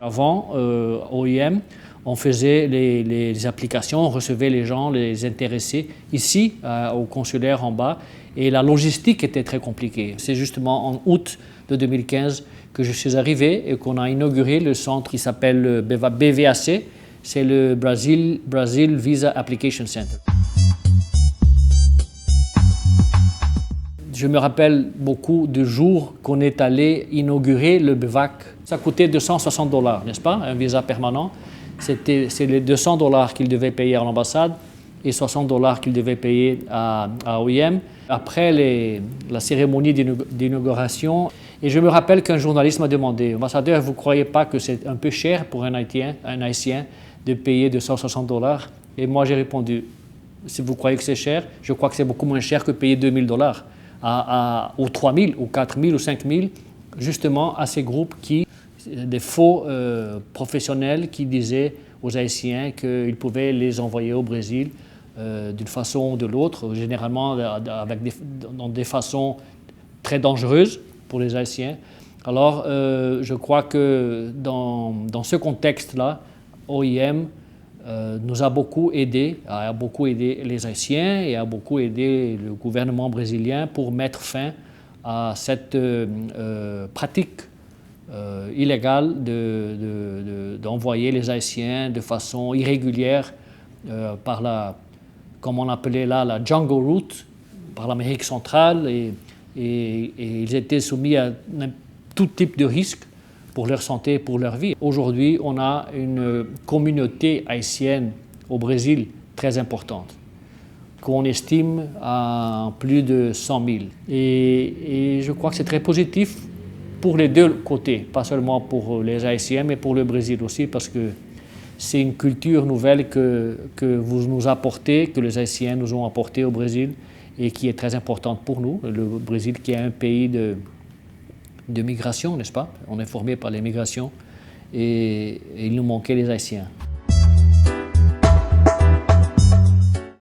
Avant, OIM, on faisait les applications, on recevait les gens, les intéressés ici, au consulaire en bas, et la logistique était très compliquée. C'est justement en août de 2015 que je suis arrivé et qu'on a inauguré le centre qui s'appelle le BVAC, c'est le Brazil Visa Application Center. Je me rappelle beaucoup du jour qu'on est allé inaugurer le BVAC. Ça coûtait $260, n'est-ce pas, un visa permanent. C'est les $200 qu'il devait payer à l'ambassade et $60 qu'il devait payer à OIM. Après la cérémonie d'inauguration, et je me rappelle qu'un journaliste m'a demandé, ambassadeur, vous ne croyez pas que c'est un peu cher pour un Haïtien de payer $260? Et moi j'ai répondu, si vous croyez que c'est cher, je crois que c'est beaucoup moins cher que payer $2000 ou 3000 ou 4000 ou 5000, justement à ces groupes des faux professionnels qui disaient aux Haïtiens qu'ils pouvaient les envoyer au Brésil d'une façon ou de l'autre, généralement dans des façons très dangereuses pour les Haïtiens. Alors, je crois que dans ce contexte-là, OIM nous a beaucoup aidé les Haïtiens et a beaucoup aidé le gouvernement brésilien pour mettre fin à cette pratique illégale d'envoyer les Haïtiens de façon irrégulière par comme on appelait là, la jungle route, par l'Amérique centrale, et ils étaient soumis à tout type de risques pour leur santé et pour leur vie. Aujourd'hui, on a une communauté haïtienne au Brésil très importante, qu'on estime à plus de 100 000. Et je crois que c'est très positif pour les deux côtés, pas seulement pour les Haïtiens, mais pour le Brésil aussi, parce que c'est une culture nouvelle que vous nous apportez, que les Haïtiens nous ont apportée au Brésil, et qui est très importante pour nous. Le Brésil qui est un pays de migration, n'est-ce pas? On est formé par les migrations et il nous manquait les Haïtiens.